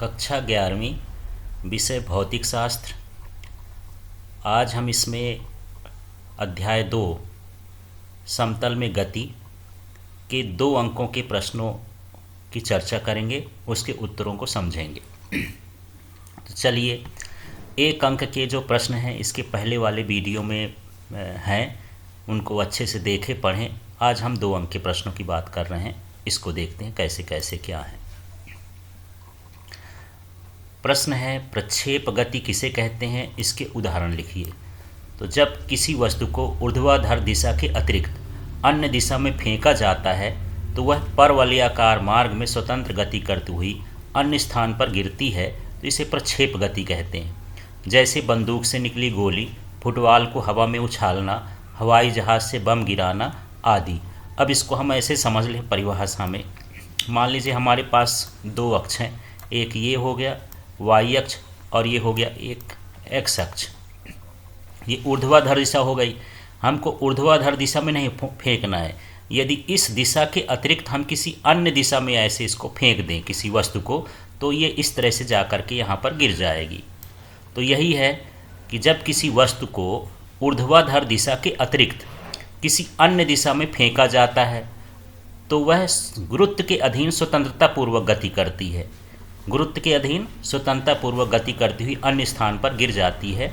कक्षा 11वीं विषय भौतिक शास्त्र। आज हम इसमें अध्याय 2 समतल में गति के 2 अंकों के प्रश्नों की चर्चा करेंगे, उसके उत्तरों को समझेंगे। तो चलिए, 1 अंक के जो प्रश्न हैं इसके पहले वाले वीडियो में हैं, उनको अच्छे से देखें पढ़ें। आज हम 2 अंक के प्रश्नों की बात कर रहे हैं, इसको देखते हैं कैसे कैसे क्या है। प्रश्न है, प्रक्षेप गति किसे कहते हैं, इसके उदाहरण लिखिए। तो जब किसी वस्तु को ऊर्ध्वाधर दिशा के अतिरिक्त अन्य दिशा में फेंका जाता है तो वह परवलयाकार मार्ग में स्वतंत्र गति करती हुई अन्य स्थान पर गिरती है, तो इसे प्रक्षेप गति कहते हैं। जैसे बंदूक से निकली गोली, फुटबॉल को हवा में उछालना, हवाई जहाज़ से बम गिराना आदि। अब इसको हम ऐसे समझ लें परिभाषा में। मान लीजिए हमारे पास 2 अक्ष हैं, एक ये हो गया y अक्ष और ये हो गया एक x अक्ष। ये ऊर्ध्वाधर दिशा हो गई। हमको ऊर्ध्वाधर दिशा में नहीं फेंकना है। यदि इस दिशा के अतिरिक्त हम किसी अन्य दिशा में ऐसे इसको फेंक दें किसी वस्तु को, तो ये इस तरह से जा कर के यहाँ पर गिर जाएगी। तो यही है कि जब किसी वस्तु को ऊर्ध्वाधर दिशा के अतिरिक्त किसी अन्य दिशा में फेंका जाता है तो वह गुरुत्व के अधीन स्वतंत्रतापूर्वक गति करती है। गुरुत्व के अधीन स्वतंत्रतापूर्वक गति करती हुई अन्य स्थान पर गिर जाती है।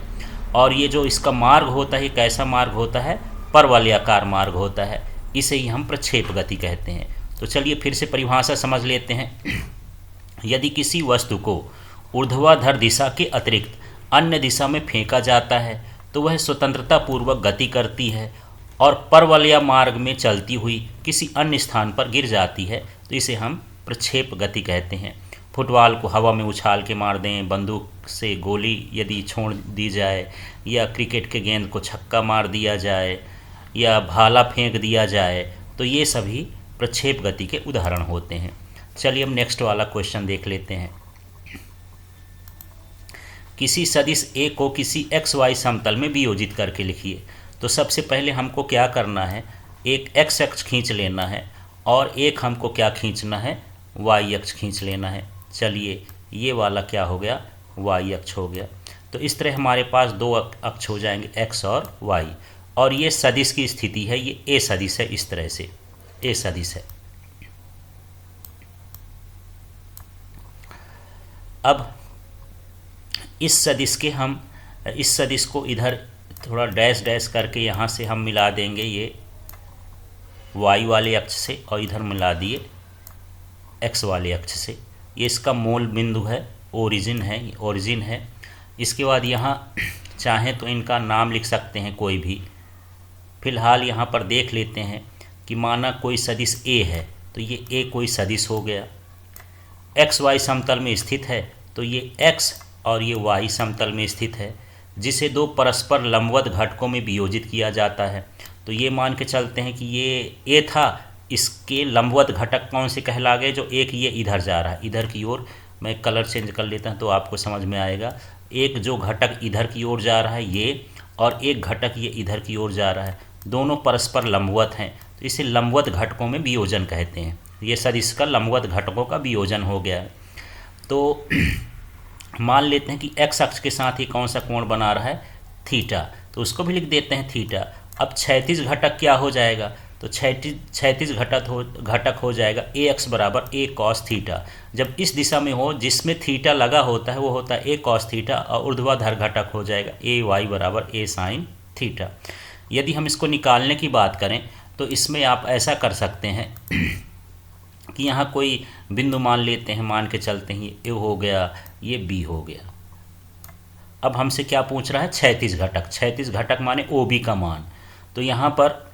और ये जो इसका मार्ग होता है, कैसा मार्ग होता है? परवलयाकार मार्ग होता है। इसे ही हम प्रक्षेप गति कहते हैं। तो चलिए फिर से परिभाषा समझ लेते हैं। यदि किसी वस्तु को ऊर्ध्वाधर दिशा के अतिरिक्त अन्य दिशा में फेंका जाता है तो वह स्वतंत्रतापूर्वक गति करती है और परवलय मार्ग में चलती हुई किसी अन्य स्थान पर गिर जाती है, तो इसे हम प्रक्षेप गति कहते हैं। फुटबॉल को हवा में उछाल के मार दें, बंदूक से गोली यदि छोड़ दी जाए, या क्रिकेट के गेंद को छक्का मार दिया जाए, या भाला फेंक दिया जाए, तो ये सभी प्रक्षेप गति के उदाहरण होते हैं। चलिए हम नेक्स्ट वाला क्वेश्चन देख लेते हैं। किसी सदिश ए को किसी एक्स वाई समतल में वियोजित करके लिखिए। तो सबसे पहले हमको क्या करना है, एक एक्स अक्ष खींच लेना है और एक हमको क्या खींचना है, वाई अक्ष खींच लेना है। चलिए, ये वाला क्या हो गया, वाई अक्ष हो गया। तो इस तरह हमारे पास 2 अक्ष हो जाएंगे, एक्स और वाई। और ये सदिश की स्थिति है, ये ए सदिश है। इस तरह से ए सदिश है। अब इस सदिश को इधर थोड़ा डैश डैश करके यहाँ से हम मिला देंगे ये वाई वाले अक्ष से, और इधर मिला दिए एक्स वाले अक्ष से। ये इसका मूल बिंदु है, ओरिजिन है। इसके बाद यहाँ चाहें तो इनका नाम लिख सकते हैं कोई भी। फिलहाल यहाँ पर देख लेते हैं कि माना कोई सदिश ए है, तो ये ए कोई सदिश हो गया। एक्स वाई समतल में स्थित है, तो ये एक्स और ये वाई समतल में स्थित है, जिसे 2 परस्पर लंबवत घटकों में वियोजित किया जाता है। तो ये मान के चलते हैं कि ये ए था, इसके लंबवत घटक कौन से कहला गए, जो एक ये इधर जा रहा है, इधर की ओर। मैं कलर चेंज कर लेता हूँ तो आपको समझ में आएगा। एक जो घटक इधर की ओर जा रहा है ये, और एक घटक ये इधर की ओर जा रहा है, दोनों परस्पर लंबवत हैं, तो इसे लंबवत घटकों में वियोजन कहते हैं। ये सदिश का लंबवत घटकों का वियोजन हो गया है। तो मान लेते हैं कि एक्स अक्ष के साथ ये कौन सा कोण बना रहा है, थीटा, तो उसको भी लिख देते हैं थीटा। अब क्षैतिज घटक क्या हो जाएगा, तो क्षैतिज घटक हो जाएगा ए एक्स बराबर ए कॉस थीटा। जब इस दिशा में हो जिसमें थीटा लगा होता है वो होता है ए कॉस थीटा, और ऊर्ध्वाधर घटक हो जाएगा ए वाई बराबर ए साइन थीटा। यदि हम इसको निकालने की बात करें तो इसमें आप ऐसा कर सकते हैं कि यहाँ कोई बिंदु मान लेते हैं, मान के चलते हैं ये ए हो गया, ये बी हो गया। अब हमसे क्या पूछ रहा है, क्षैतिज घटक माने ओ बी का मान। तो यहाँ पर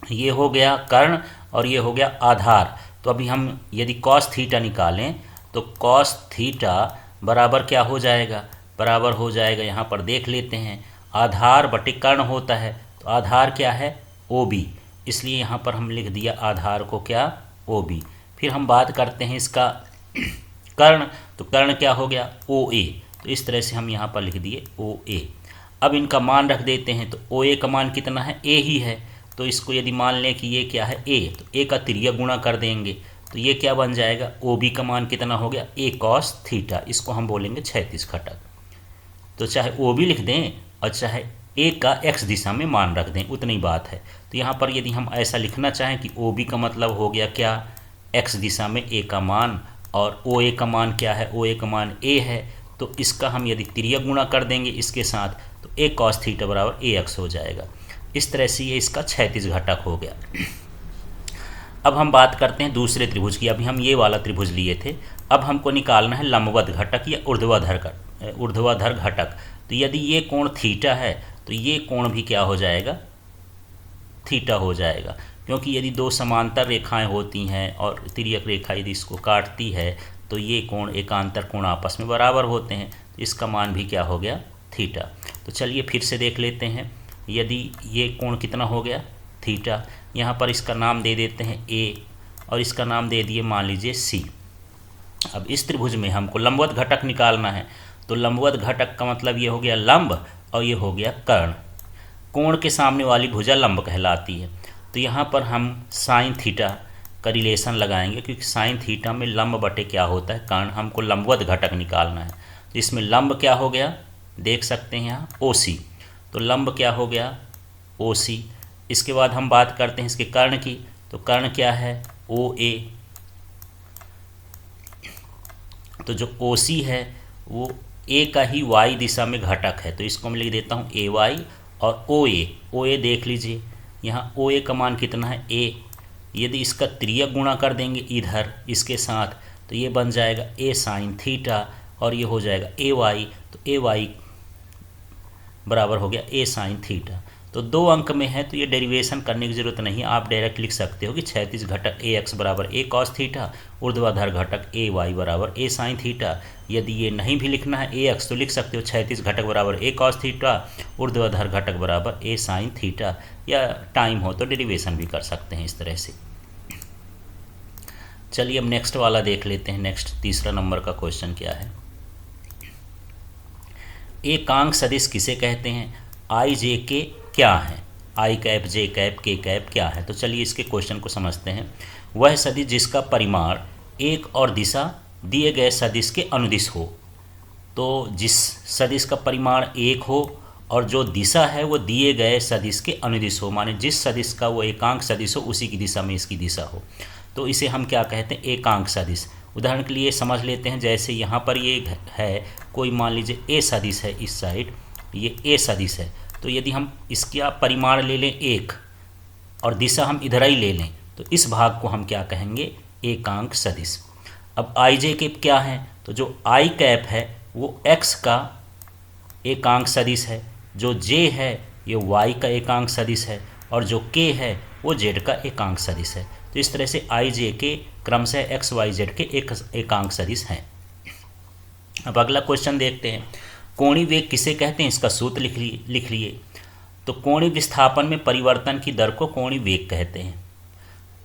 ये हो गया कर्ण और ये हो गया आधार। तो अभी हम यदि कॉस थीटा निकालें तो कॉस थीटा बराबर क्या हो जाएगा, बराबर हो जाएगा, यहाँ पर देख लेते हैं, आधार बटे कर्ण होता है। तो आधार क्या है, ओ बी, इसलिए यहाँ पर हम लिख दिया आधार को क्या, ओ बी। फिर हम बात करते हैं इसका कर्ण, तो कर्ण क्या हो गया, ओ ए। तो इस तरह से हम यहाँ पर लिख दिए ओ ए। अब इनका मान रख देते हैं, तो ओ ए का मान कितना है, ए ही है। तो इसको यदि मान लें कि ये क्या है, ए, तो ए का तिर्यक गुणा कर देंगे। तो ये क्या बन जाएगा, ओ बी का मान कितना हो गया, ए कॉस थीटा, इसको हम बोलेंगे क्षैतिज घटक। तो चाहे ओ बी लिख दें और चाहे ए का एक्स दिशा में मान रख दें, उतनी बात है। तो यहाँ पर यदि हम ऐसा लिखना चाहें कि ओ बी का मतलब हो गया क्या, एक्स दिशा में ए का मान, और ओ ए का मान क्या है, ओ ए का मान ए है, तो इसका हम यदि तिर्यक गुणा कर देंगे इसके साथ, तो ए कॉस थीटा बराबर ए एक्स हो जाएगा। इस तरह से ये इसका क्षैतिज घटक हो गया। अब हम बात करते हैं दूसरे त्रिभुज की। अभी हम ये वाला त्रिभुज लिए थे, अब हमको निकालना है लंबवत घटक या ऊर्ध्वाधर घटक। तो यदि ये कोण थीटा है तो ये कोण भी क्या हो जाएगा, थीटा हो जाएगा, क्योंकि यदि दो समांतर रेखाएं होती हैं और तिर्यक रेखा यदि इसको काटती है तो ये कोण एकांतर कोण आपस में बराबर होते हैं, तो इसका मान भी क्या हो गया, थीटा। तो चलिए फिर से देख लेते हैं, यदि ये कोण कितना हो गया, थीटा, यहाँ पर इसका नाम दे देते हैं ए और इसका नाम दे दिए मान लीजिए सी। अब इस त्रिभुज में हमको लंबवत घटक निकालना है, तो लंबवत घटक का मतलब ये हो गया लंब और ये हो गया कर्ण। कोण के सामने वाली भुजा लंब कहलाती है। तो यहाँ पर हम साइन थीटा का रिलेशन लगाएंगे, क्योंकि साइन थीटा में लंब बटे क्या होता है, कर्ण। हमको लंबवत घटक निकालना है, तो इसमें लंब क्या हो गया, देख सकते हैं यहाँ ओ सी, तो लंब क्या हो गया, ओ सी। इसके बाद हम बात करते हैं इसके कर्ण की, तो कर्ण क्या है, ओ ए। तो जो ओ सी है वो ए का ही वाई दिशा में घटक है, तो इसको मैं लिख देता हूँ ए वाई। और ओ ए देख लीजिए, यहाँ ओ ए का मान कितना है, ए। यदि इसका तिर्यक गुणा कर देंगे इधर इसके साथ, तो ये बन जाएगा ए साइन थीटा और ये हो जाएगा ए वाई, तो ए वाई बराबर हो गया ए साइन थीटा। तो 2 अंक में है तो ये डेरिवेशन करने की ज़रूरत नहीं है, आप डायरेक्ट लिख सकते हो कि क्षैतिज घटक ए एक्स बराबर ए कॉस थीटा, ऊर्ध्वाधर घटक ए वाई बराबर ए साइन थीटा। यदि ये नहीं भी लिखना है ए एक्स तो लिख सकते हो क्षैतिज घटक बराबर ए कॉस थीटा, ऊर्ध्वाधर घटक बराबर ए साइन थीटा, या टाइम हो तो डेरिवेशन भी कर सकते हैं इस तरह से। चलिए अब नेक्स्ट वाला देख लेते हैं। नेक्स्ट तीसरा नंबर का क्वेश्चन क्या है, एकांक सदिश किसे कहते हैं, आई जे के क्या है, आई कैप जे कैप के कैप क्या है। तो चलिए इसके क्वेश्चन को समझते हैं। वह सदिश जिसका परिमाण एक और दिशा दिए गए सदिश के अनुदिश हो। तो जिस सदिश का परिमाण एक हो और जो दिशा है वो दिए गए सदिश के अनुदिश हो, माने जिस सदिश का वो एकांक सदिश हो उसी की दिशा में इसकी दिशा हो, तो इसे हम क्या कहते हैं, एकांक सदिश। उदाहरण के लिए समझ लेते हैं, जैसे यहाँ पर ये है कोई, मान लीजिए ए सदिश है, इस साइड ये ए सदिश है, तो यदि हम इसका परिमाण ले लें एक और दिशा हम इधर ही ले लें तो इस भाग को हम क्या कहेंगे, एकांक सदिश। अब आई जे कैप क्या है, तो जो आई कैप है वो एक्स का एकांक सदिश है, जो जे है ये वाई का एकांक सदिश है, और जो के है वो जेड का एकांक सदिश है। तो इस तरह से आई जे के क्रमशः एक्स वाई जेड के एकांक सदिश हैं। अब अगला क्वेश्चन देखते हैं, कोणीय वेग किसे कहते हैं, इसका सूत्र लिख लिए। तो कोणीय विस्थापन में परिवर्तन की दर को कोणीय वेग कहते हैं।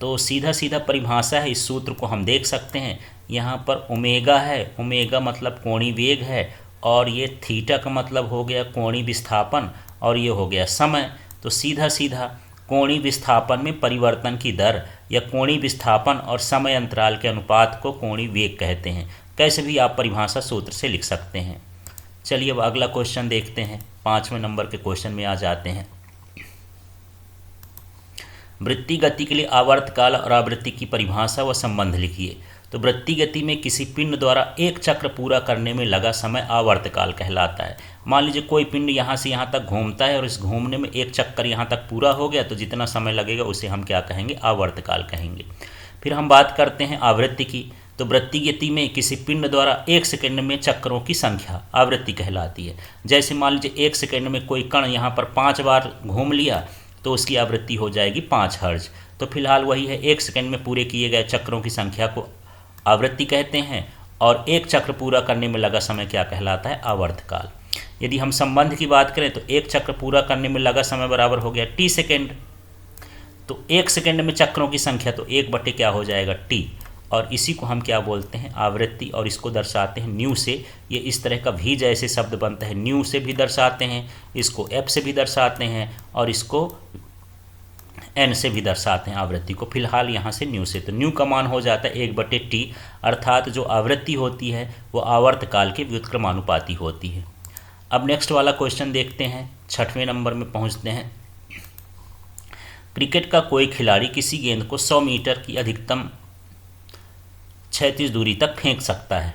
तो सीधा सीधा परिभाषा है, इस सूत्र को हम देख सकते हैं। यहाँ पर ओमेगा है, ओमेगा मतलब कोणीय वेग है, और ये थीटा का मतलब हो गया कोणीय विस्थापन, और ये हो गया समय। तो सीधा सीधा कोणीय विस्थापन में परिवर्तन की दर या कोणीय विस्थापन और समय अंतराल के अनुपात को कोणीय वेग कहते हैं। कैसे भी आप परिभाषा सूत्र से लिख सकते हैं। चलिए अब अगला क्वेश्चन देखते हैं। 5वें नंबर के क्वेश्चन में आ जाते हैं। वृत्तीय गति के लिए आवर्तकाल और आवृत्ति की परिभाषा व संबंध लिखिए। तो वृत्तीय गति में किसी पिंड द्वारा एक चक्र पूरा करने में लगा समय आवर्तकाल कहलाता है। मान लीजिए कोई पिंड यहाँ से यहाँ तक घूमता है और इस घूमने में एक चक्कर यहाँ तक पूरा हो गया, तो जितना समय लगेगा उसे हम क्या कहेंगे, आवर्तकाल कहेंगे। फिर हम बात करते हैं आवृत्ति की। तो वृत्तीय गति में किसी पिंड द्वारा 1 सेकंड में चक्रों की संख्या आवृत्ति कहलाती है। जैसे मान लीजिए 1 सेकंड में कोई कण यहाँ पर 5 बार घूम लिया तो उसकी आवृत्ति हो जाएगी 5 हर्ट्ज। तो फिलहाल वही है, 1 सेकंड में पूरे किए गए चक्रों की संख्या को आवृत्ति कहते हैं, और एक चक्र पूरा करने में लगा समय क्या कहलाता है, आवर्तकाल। यदि हम संबंध की बात करें तो एक चक्र पूरा करने में लगा समय बराबर हो गया t सेकेंड। तो 1 सेकंड में चक्रों की संख्या तो 1 बटे क्या हो जाएगा, t, और इसी को हम क्या बोलते हैं, आवृत्ति, और इसको दर्शाते हैं न्यू से। ये इस तरह का भी जैसे शब्द बनता है, न्यू से भी दर्शाते हैं, इसको एफ से भी दर्शाते हैं, और इसको एन से भी दर्शाते हैं आवृत्ति को। फिलहाल यहाँ से न्यू से, तो न्यू का मान हो जाता है 1/T, अर्थात जो आवृत्ति होती है वो आवर्तकाल के व्युत्क्रमानुपाती होती है। अब नेक्स्ट वाला क्वेश्चन देखते हैं, 6वें नंबर में पहुँचते हैं। क्रिकेट का कोई खिलाड़ी किसी गेंद को 100 मीटर की अधिकतम क्षैतिज दूरी तक फेंक सकता है।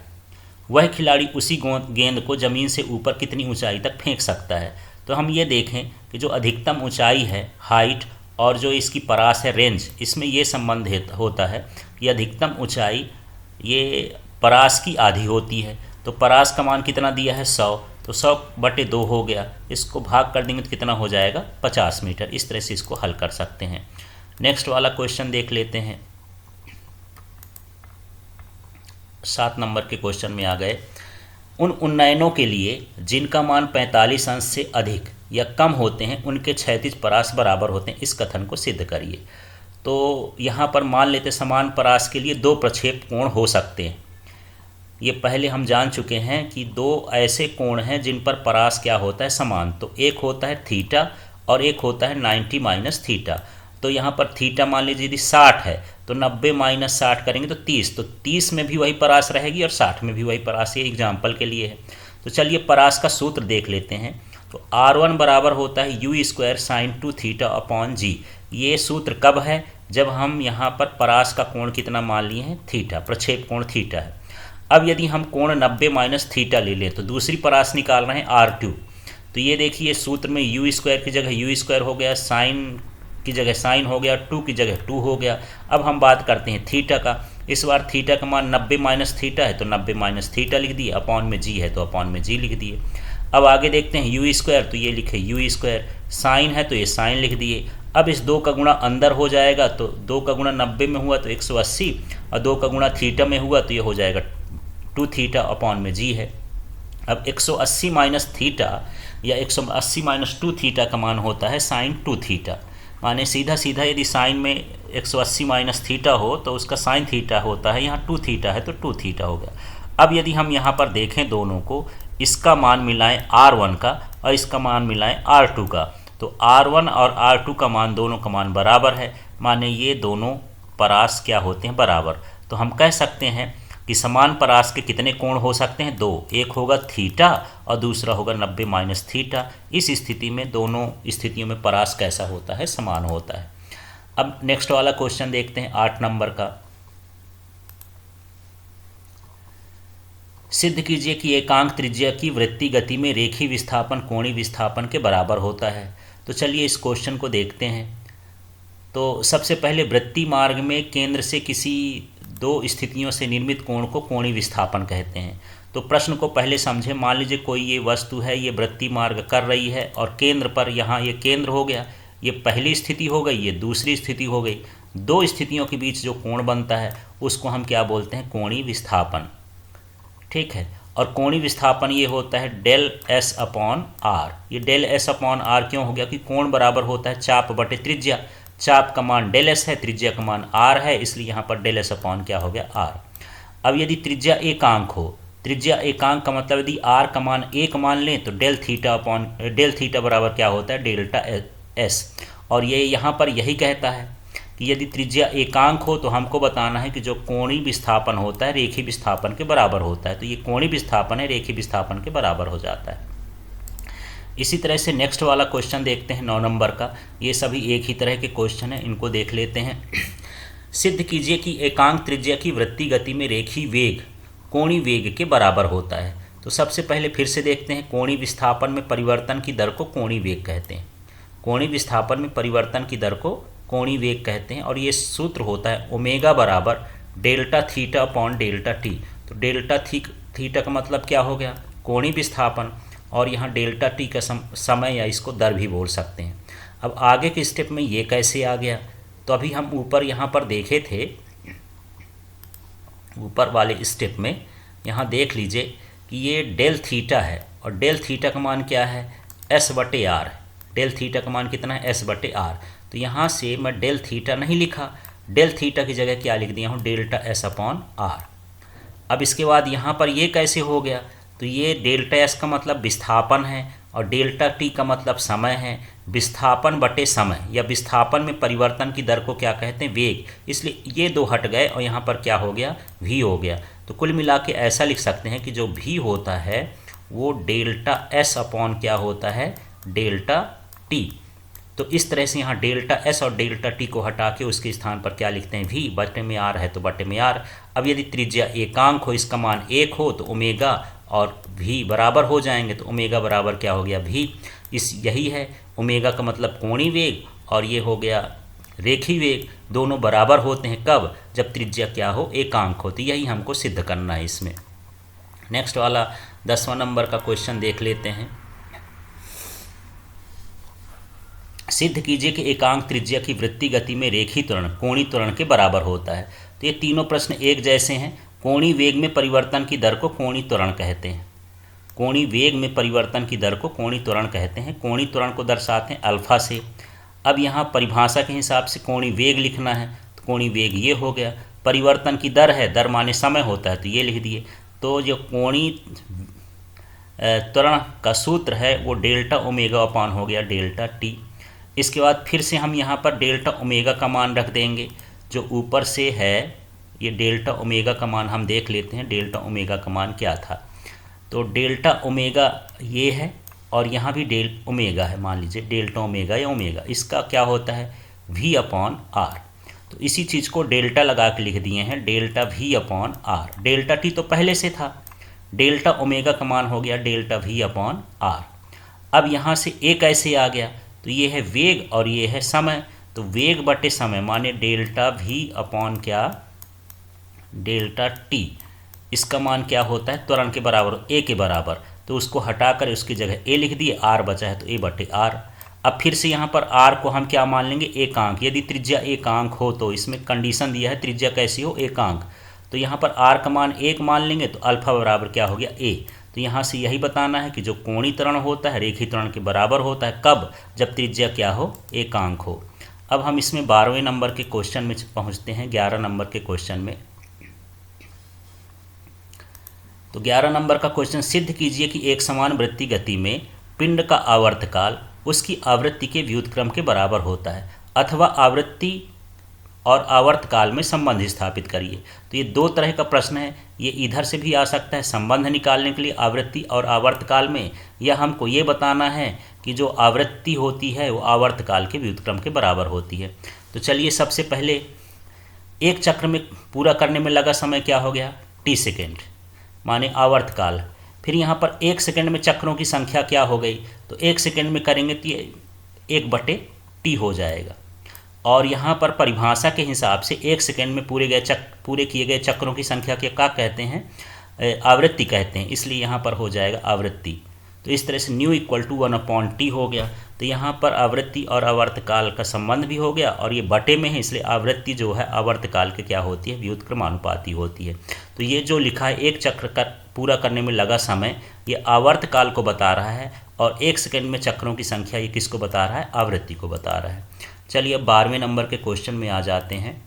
वह खिलाड़ी उसी गेंद को ज़मीन से ऊपर कितनी ऊंचाई तक फेंक सकता है। तो हम ये देखें कि जो अधिकतम ऊंचाई है, हाइट, और जो इसकी परास है, रेंज, इसमें ये संबंध होता है कि अधिकतम ऊंचाई ये परास की आधी होती है। तो परास का मान कितना दिया है 100, तो 100/2 हो गया, इसको भाग कर देंगे तो कितना हो जाएगा 50 मीटर। इस तरह से इसको हल कर सकते हैं। नेक्स्ट वाला क्वेश्चन देख लेते हैं। 7 नंबर के क्वेश्चन में आ गए। उन उन्नयनों के लिए जिनका मान 45 अंश से अधिक या कम होते हैं उनके क्षैतिज परास बराबर होते हैं, इस कथन को सिद्ध करिए। तो यहाँ पर मान लेते समान परास के लिए 2 प्रक्षेप कोण हो सकते हैं। ये पहले हम जान चुके हैं कि 2 ऐसे कोण हैं जिन पर परास क्या होता है, समान। तो एक होता है थीटा और एक होता है 90 माइनस थीटा। तो यहाँ पर थीटा मान लीजिए यदि 60 है तो 90 माइनस 60 करेंगे तो 30, तो 30 में भी वही परास रहेगी और 60 में भी वही परास। ये एग्जाम्पल के लिए है। तो चलिए परास का सूत्र देख लेते हैं। तो R1 बराबर होता है u² sin 2θ/g। ये सूत्र कब है, जब हम यहाँ पर परास का कोण कितना मान लिए हैं, थीटा, प्रक्षेप कोण थीटा है। अब यदि हम कोण 90 माइनस थीटा ले लें तो दूसरी परास निकाल रहे हैं R2। तो ये देखिए सूत्र में u² की जगह u² हो गया, साइन की जगह साइन हो गया, 2 की जगह 2 हो गया। अब हम बात करते हैं थीटा का। इस बार थीटा का मान 90 माइनस थीटा है तो 90 माइनस थीटा लिख दिए, अपॉन में जी है तो अपॉन में जी लिख दिए। अब आगे देखते हैं u², तो ये लिखे u², साइन है तो ये साइन लिख दिए। अब इस 2 का गुणा अंदर हो जाएगा, तो 2 का गुणा 90 में हुआ तो 180, और 2 का गुणा थीटा में हुआ तो ये हो जाएगा 2θ अपॉन में जी है। अब 180 माइनस थीटा या 180 माइनस 2θ का मान होता है साइन 2θ। माने सीधा सीधा यदि साइन में 180 माइनस थीटा हो तो उसका साइन थीटा होता है, यहाँ 2θ है तो 2θ हो गया। अब यदि हम यहाँ पर देखें दोनों को, इसका मान मिलाएं R1 का और इसका मान मिलाएं R2 का, तो R1 और R2 का मान, दोनों का मान बराबर है। माने ये दोनों परास क्या होते हैं, बराबर। तो हम कह सकते हैं कि समान परास के कितने कोण हो सकते हैं, 2। एक होगा थीटा और दूसरा होगा 90 माइनस थीटा। इस स्थिति में दोनों स्थितियों में परास कैसा होता है, समान होता है। अब नेक्स्ट वाला क्वेश्चन देखते हैं 8 नंबर का। सिद्ध कीजिए कि एकांक त्रिज्या की वृत्तीय गति में रेखीय विस्थापन कोणीय विस्थापन के बराबर होता है। तो चलिए इस क्वेश्चन को देखते हैं। तो सबसे पहले वृत्तीय मार्ग में केंद्र से किसी 2 स्थितियों से निर्मित कोण को कोणीय विस्थापन कहते हैं। तो प्रश्न को पहले समझें। मान लीजिए कोई ये वस्तु है, ये वृत्तीय मार्ग कर रही है और केंद्र पर, यहाँ ये केंद्र हो गया, ये पहली स्थिति हो गई, ये दूसरी स्थिति हो गई। 2 स्थितियों के बीच जो कोण बनता है उसको हम क्या बोलते हैं, कोणीय विस्थापन। ठीक है। और कोणीय विस्थापन ये होता है डेल S अपॉन R। ये डेल S अपॉन R क्यों हो गया, कि कोण बराबर होता है चाप बटे त्रिज्या। चाप का मान डेल S है, त्रिज्या का मान R है, इसलिए यहाँ पर डेल S अपॉन क्या हो गया, R। अब यदि त्रिज्या एकांक हो, त्रिज्या एकांक का मतलब यदि R का मान 1 मान लें तो डेल थीटा बराबर क्या होता है, डेल्टा S। और ये यहाँ पर यही कहता है कि यदि त्रिज्या एकांक हो तो हमको बताना है कि जो कोणीय विस्थापन होता है रेखीय विस्थापन के बराबर होता है। तो ये कोणीय विस्थापन है, रेखीय विस्थापन के बराबर हो जाता है। इसी तरह से नेक्स्ट वाला क्वेश्चन देखते हैं 9 नंबर का। ये सभी एक ही तरह के क्वेश्चन हैं, इनको देख लेते हैं। सिद्ध कीजिए कि एकांक त्रिज्या की वृत्तीय गति में रेखीय वेग कोणीय वेग के बराबर होता है। तो सबसे पहले फिर से देखते हैं, कोणीय विस्थापन में परिवर्तन की दर को कोणीय वेग कहते हैं। कोणीय विस्थापन में परिवर्तन की दर को कोणीय वेग कहते हैं, और ये सूत्र होता है ओमेगा बराबर delta theta upon delta T. तो डेल्टा थीटा का मतलब क्या हो गया, कोणीय विस्थापन, और यहाँ डेल्टा टी का समय या इसको दर भी बोल सकते हैं। अब आगे के स्टेप में ये कैसे आ गया, तो अभी हम ऊपर यहाँ पर देखे थे, ऊपर वाले स्टेप में यहाँ देख लीजिए कि ये डेल थीटा है और डेल थीटा का मान क्या है, S/R। डेल थीटा का मान कितना है, S/R। तो यहाँ से मैं डेल थीटा नहीं लिखा, डेल थीटा की जगह क्या लिख दिया हूँ, डेल्टा S अपॉन R। अब इसके बाद यहाँ पर ये कैसे हो गया, तो ये डेल्टा S का मतलब विस्थापन है और डेल्टा टी का मतलब समय है, विस्थापन बटे समय या विस्थापन में परिवर्तन की दर को क्या कहते हैं, वेग। इसलिए ये दो हट गए और यहाँ पर क्या हो गया, v हो गया। तो कुल मिला के ऐसा लिख सकते हैं कि जो v होता है वो डेल्टा s अपॉन क्या होता है, डेल्टा t। तो इस तरह से यहाँ डेल्टा s और डेल्टा t को हटा के उसके स्थान पर क्या लिखते हैं, v बटे में r है तो बटे में r। अब यदि त्रिज्या एकांक हो, इसका मान 1 हो, तो ओमेगा और v बराबर हो जाएंगे, तो ओमेगा बराबर क्या हो गया, v। यही है ओमेगा का मतलब कोणीय वेग और ये हो गया रेखीय वेग, दोनों बराबर होते हैं कब, जब त्रिज्या क्या हो, एकांक हो। तो यही हमको सिद्ध करना है इसमें। नेक्स्ट वाला 10वां नंबर का क्वेश्चन देख लेते हैं। सिद्ध कीजिए कि एकांक त्रिज्या की वृत्तीय गति में रेखीय त्वरण कोणीय त्वरण के बराबर होता है। तो ये तीनों प्रश्न एक जैसे हैं। कोणीय वेग में परिवर्तन की दर को कोणीय त्वरण कहते हैं। कोणीय वेग में परिवर्तन की दर को कोणीय त्वरण कहते हैं। कोणीय त्वरण को दर्शाते हैं अल्फा से। अब यहाँ परिभाषा के हिसाब से कोणीय वेग लिखना है, तो कोणीय वेग ये हो गया। परिवर्तन की दर है, दर माने समय होता है, तो ये लिख दिए। तो जो कोणीय त्वरण का सूत्र है वो डेल्टा ओमेगा अपान हो गया डेल्टा टी। इसके बाद फिर से हम यहाँ पर डेल्टा ओमेगा का मान रख देंगे, जो ऊपर से है ये डेल्टा ओमेगा का मान हम देख लेते हैं। डेल्टा ओमेगा का मान क्या था, तो डेल्टा ओमेगा ये है और यहाँ भी डेल ओमेगा है, मान लीजिए डेल्टा ओमेगा या ओमेगा, इसका क्या होता है, v अपॉन आर। तो इसी चीज़ को डेल्टा लगा के लिख दिए हैं, delta v upon R. Delta T तो पहले से था, डेल्टा ओमेगा का मान हो गया डेल्टा v अपॉन आर। अब यहाँ से एक ऐसे आ गया, तो ये है वेग और ये है समय, तो वेग बटे समय माने डेल्टा v अपॉन क्या, डेल्टा t। इसका मान क्या होता है, त्वरण के बराबर, a के बराबर, तो उसको हटाकर उसकी जगह a लिख दिए, r बचा है तो a बटे r। अब फिर से यहाँ पर r को हम क्या मान लेंगे, एकांक। यदि त्रिज्या एकांक हो तो इसमें कंडीशन दिया है त्रिज्या कैसी हो, एकांक, तो यहाँ पर r का मान 1 मान लेंगे, तो अल्फा बराबर क्या हो गया, a। तो यहाँ से यही बताना है कि जो कोणीय त्वरण होता है रेखीय त्वरण के बराबर होता है, कब, जब त्रिज्या क्या हो, एकांक हो। अब हम इसमें 12वें नंबर के क्वेश्चन में पहुँचते हैं, 11 नंबर के क्वेश्चन में। तो 11 नंबर का क्वेश्चन, सिद्ध कीजिए कि एक समान वृत्तीय गति में पिंड का आवर्तकाल उसकी आवृत्ति के व्युत्क्रम के बराबर होता है, अथवा आवृत्ति और आवर्तकाल में संबंध स्थापित करिए। तो ये दो तरह का प्रश्न है, ये इधर से भी आ सकता है संबंध निकालने के लिए आवृत्ति और आवर्तकाल में, या हमको ये बताना है कि जो आवृत्ति होती है वो आवर्तकाल के व्युत्क्रम के बराबर होती है। तो चलिए सबसे पहले एक चक्र में पूरा करने में लगा समय क्या हो गया, t सेकेंड, माने आवर्तकाल। फिर यहाँ पर 1 सेकंड में चक्रों की संख्या क्या हो गई, तो 1 सेकंड में करेंगे तो ये 1/t हो जाएगा। और यहाँ पर परिभाषा के हिसाब से 1 सेकंड में पूरे किए गए चक्रों की संख्या के क्या कहते हैं, आवृत्ति कहते हैं, इसलिए यहाँ पर हो जाएगा आवृत्ति। तो इस तरह से न्यू इक्वल टू 1/t हो गया। तो यहाँ पर आवृत्ति और आवर्तकाल का संबंध भी हो गया, और ये बटे में है इसलिए आवृत्ति जो है आवर्तकाल के क्या होती है, व्युत्क्रमानुपाती होती है। तो ये जो लिखा है एक चक्र का पूरा करने में लगा समय, ये आवर्तकाल को बता रहा है, और 1 सेकंड में चक्रों की संख्या ये किसको बता रहा है, आवृत्ति को बता रहा है। चलिए अब 12वें नंबर के क्वेश्चन में आ जाते हैं।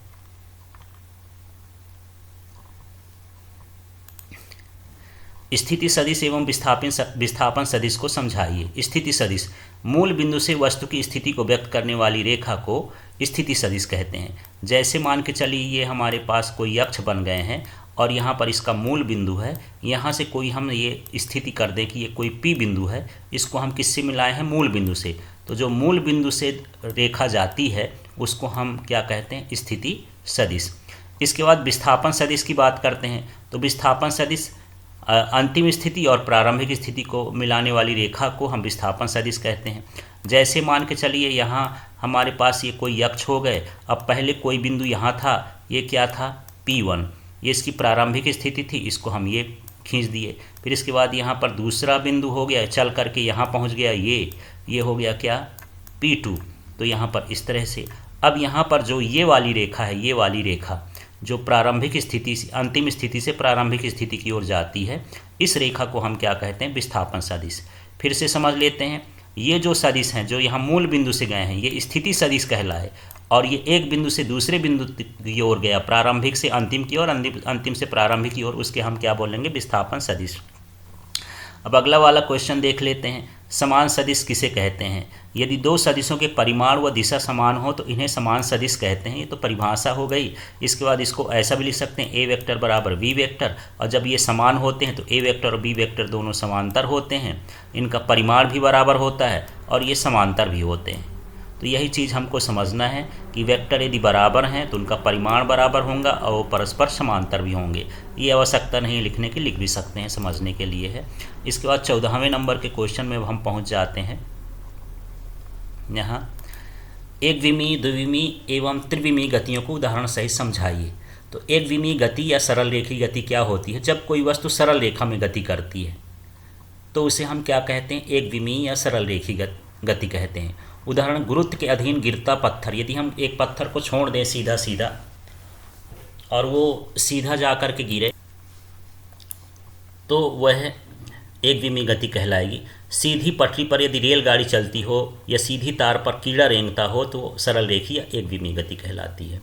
स्थिति सदिश एवं विस्थापन सदिश को समझाइए। स्थिति सदिश, मूल बिंदु से वस्तु की स्थिति को व्यक्त करने वाली रेखा को स्थिति सदिश कहते हैं। जैसे मान के चलिए ये हमारे पास कोई अक्ष बन गए हैं और यहाँ पर इसका मूल बिंदु है, यहाँ से कोई हम ये स्थिति कर दें कि ये कोई P बिंदु है, इसको हम किससे मिलाए हैं, मूल बिंदु से। तो जो मूल बिंदु से रेखा जाती है उसको हम क्या कहते हैं, स्थिति सदिश। इसके बाद विस्थापन सदिश की बात करते हैं। तो विस्थापन सदिश अंतिम स्थिति और प्रारंभिक स्थिति को मिलाने वाली रेखा को हम विस्थापन सदिश कहते हैं। जैसे मान के चलिए यहाँ हमारे पास ये कोई अक्ष हो गए, अब पहले कोई बिंदु यहाँ था, ये क्या था, P1, ये इसकी प्रारंभिक स्थिति थी, इसको हम ये खींच दिए। फिर इसके बाद यहाँ पर दूसरा बिंदु हो गया, चल करके यहाँ पहुँच गया, ये हो गया क्या, P2। तो यहाँ पर इस तरह से अब यहाँ पर जो ये वाली रेखा है, ये वाली रेखा जो प्रारंभिक स्थिति से अंतिम स्थिति से प्रारंभिक स्थिति की ओर जाती है, इस रेखा को हम क्या कहते हैं, विस्थापन सदिश। फिर से समझ लेते हैं, ये जो सदिश हैं जो यहाँ मूल बिंदु से गए हैं ये स्थिति सदिश कहलाए, और ये एक बिंदु से दूसरे बिंदु की ओर गया, प्रारंभिक से अंतिम की ओर, अंतिम से प्रारंभिक की ओर, उसके हम क्या बोलेंगे, विस्थापन सदिश। अब अगला वाला क्वेश्चन देख लेते हैं। समान सदिश किसे कहते हैं? यदि दो सदिशों के परिमाण व दिशा समान हो तो इन्हें समान सदिश कहते हैं। ये तो परिभाषा हो गई। इसके बाद इसको ऐसा भी लिख सकते हैं, ए वेक्टर बराबर बी वेक्टर, और जब ये समान होते हैं तो ए वेक्टर और बी वेक्टर दोनों समांतर होते हैं, इनका परिमाण भी बराबर होता है और ये समांतर भी होते हैं। तो यही चीज़ हमको समझना है कि वेक्टर यदि बराबर हैं तो उनका परिमाण बराबर होगा और वो परस्पर समांतर भी होंगे। ये आवश्यकता नहीं लिखने की, लिख भी सकते हैं, समझने के लिए है। इसके बाद 14वें नंबर के क्वेश्चन में हम पहुंच जाते हैं। यहाँ एक विमीय, द्विविमीय एवं त्रिविमीय गतियों को उदाहरण सहित समझाइए। तो एक विमीय गति या सरल रेखीय गति क्या होती है? जब कोई वस्तु सरल रेखा में गति करती है तो उसे हम क्या कहते हैं? एक विमीय या सरल रेखीय गति कहते हैं। उदाहरण, गुरुत्व के अधीन गिरता पत्थर। यदि हम एक पत्थर को छोड़ दें सीधा सीधा और वो सीधा जा कर के गिरे तो वह एक विमीय गति कहलाएगी। सीधी पटरी पर यदि रेलगाड़ी चलती हो या सीधी तार पर कीड़ा रेंगता हो तो सरल रेखीय या एक विमीय गति कहलाती है।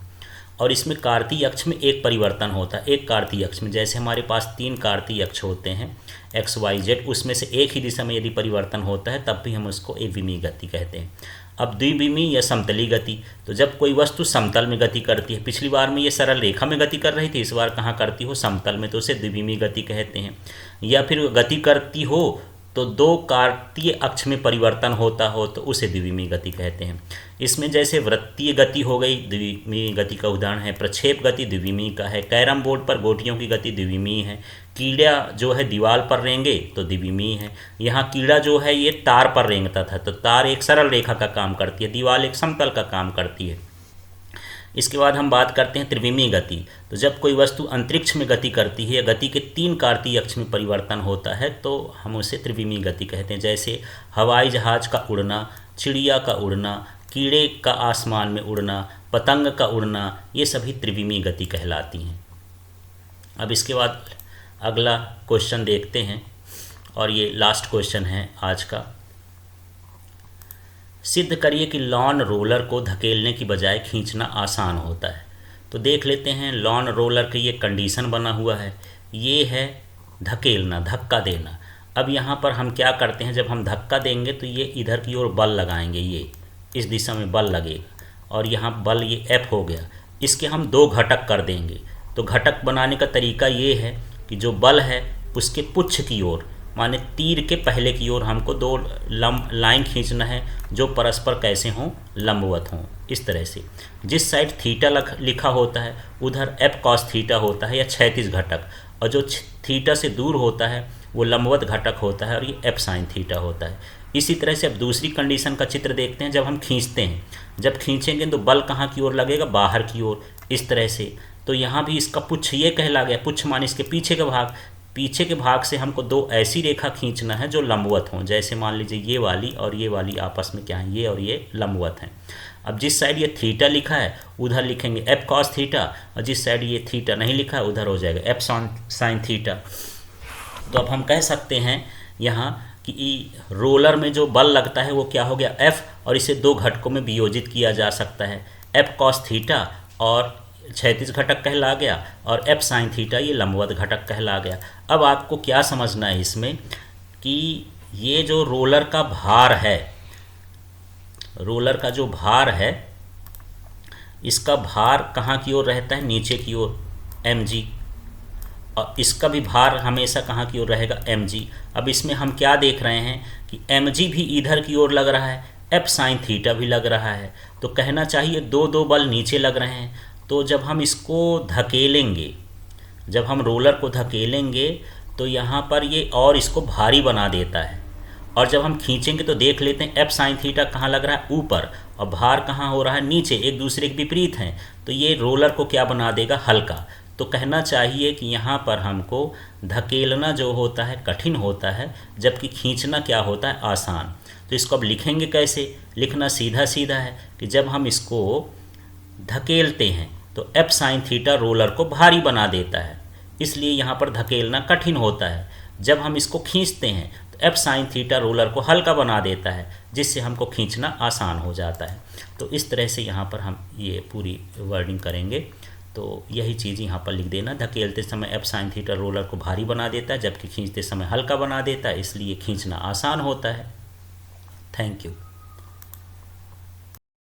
और इसमें कार्तीय अक्ष में एक परिवर्तन होता है। एक कार्तीय अक्ष में, जैसे हमारे पास 3 कार्तीय अक्ष होते हैं एक्स वाई जेड, उसमें से एक ही दिशा में यदि परिवर्तन होता है तब भी हम उसको एक विमीय गति कहते हैं। अब द्विविमीय या समतलीय गति, तो जब कोई वस्तु समतल में गति करती है, पिछली बार में ये सरल रेखा में गति कर रही थी, इस बार कहाँ करती हो? समतल में, तो उसे द्विविमीय गति कहते हैं। या फिर गति करती हो तो 2 कार्तीय अक्ष में परिवर्तन होता हो तो उसे द्विविमीय गति कहते हैं। इसमें जैसे वृत्तीय गति हो गई, द्विविमीय गति का उदाहरण है। प्रक्षेप गति द्विविमीय का है। कैरम बोर्ड पर गोटियों की गति द्विविमीय है। कीड़ा जो है दीवार पर रेंगे तो द्विविमीय है। यहाँ कीड़ा जो है ये तार पर रेंगता था, तो तार एक सरल रेखा का काम करती है, दीवार एक समतल का काम करती है। इसके बाद हम बात करते हैं त्रिविमीय गति। तो जब कोई वस्तु अंतरिक्ष में गति करती है या गति के 3 कार्तीय अक्ष में परिवर्तन होता है तो हम उसे त्रिविमीय गति कहते हैं। जैसे हवाई जहाज का उड़ना, चिड़िया का उड़ना, कीड़े का आसमान में उड़ना, पतंग का उड़ना, ये सभी त्रिविमीय गति कहलाती हैं। अब इसके बाद अगला क्वेश्चन देखते हैं और ये लास्ट क्वेश्चन है आज का। सिद्ध करिए कि लॉन रोलर को धकेलने की बजाय खींचना आसान होता है। तो देख लेते हैं, लॉन रोलर की ये कंडीशन बना हुआ है, ये है धकेलना, धक्का देना। अब यहाँ पर हम क्या करते हैं, जब हम धक्का देंगे तो ये इधर की ओर बल लगाएंगे, ये इस दिशा में बल लगेगा और यहाँ बल ये F हो गया। इसके हम 2 घटक कर देंगे। तो घटक बनाने का तरीका ये है कि जो बल है उसके पुच्छ की ओर, माने तीर के पहले की ओर हमको 2 लाइन खींचना है जो परस्पर कैसे हों? लंबवत हों। इस तरह से जिस साइड थीटा लिखा होता है उधर F cos थीटा होता है या क्षैतिज घटक, और जो थीटा से दूर होता है वो लंबवत घटक होता है और ये F sin थीटा होता है। इसी तरह से अब दूसरी कंडीशन का चित्र देखते हैं। जब हम खींचते हैं, जब खींचेंगे तो बल कहाँ की ओर लगेगा? बाहर की ओर, इस तरह से। तो यहाँ भी इसका पुच्छ ये कहला गया, पुच्छ माने इसके पीछे का भाग। पीछे के भाग से हमको 2 ऐसी रेखा खींचना है जो लंबवत हों। जैसे मान लीजिए ये वाली और ये वाली आपस में क्या है? ये और ये लंबवत हैं। अब जिस साइड ये थीटा लिखा है उधर लिखेंगे F cos थीटा, और जिस साइड ये थीटा नहीं लिखा है उधर हो जाएगा F sin थीटा। तो अब हम कह सकते हैं यहाँ कि रोलर में जो बल लगता है वो क्या हो गया? F, और इसे 2 घटकों में वियोजित किया जा सकता है। F cos थीटा और क्षैतिज घटक कहला गया और F sin थीटा ये लंबवत घटक कहला गया। अब आपको क्या समझना है इसमें कि ये जो रोलर का भार है, रोलर का जो भार है, इसका भार कहाँ की ओर रहता है? नीचे की ओर, mg, और इसका भी भार हमेशा कहाँ की ओर रहेगा? mg। अब इसमें हम क्या देख रहे हैं कि mg भी इधर की ओर लग रहा है, F sin थीटा भी लग रहा है। तो कहना चाहिए 2 बल नीचे लग रहे हैं। तो जब हम इसको धकेलेंगे, जब हम रोलर को धकेलेंगे तो यहाँ पर ये और इसको भारी बना देता है, और जब हम खींचेंगे तो देख लेते हैं F sin थीटा कहाँ लग रहा है? ऊपर, और भार कहाँ हो रहा है? नीचे। एक दूसरे के विपरीत हैं, तो ये रोलर को क्या बना देगा? हल्का। तो कहना चाहिए कि यहाँ पर हमको धकेलना जो होता है कठिन होता है, जबकि खींचना क्या होता है? आसान। तो इसको अब लिखेंगे कैसे? लिखना सीधा सीधा है कि जब हम इसको धकेलते हैं तो F sin थीटा रोलर को भारी बना देता है, इसलिए यहाँ पर धकेलना कठिन होता है। जब हम इसको खींचते हैं तो F sin थीटा रोलर को हल्का बना देता है, जिससे हमको खींचना आसान हो जाता है। तो इस तरह से यहाँ पर हम ये पूरी वर्डिंग करेंगे। तो यही चीज़ यहाँ पर लिख देना, धकेलते समय F sin थीटा रोलर को भारी बना देता है, जबकि खींचते समय हल्का बना देता है, इसलिए खींचना आसान होता है। Thank you.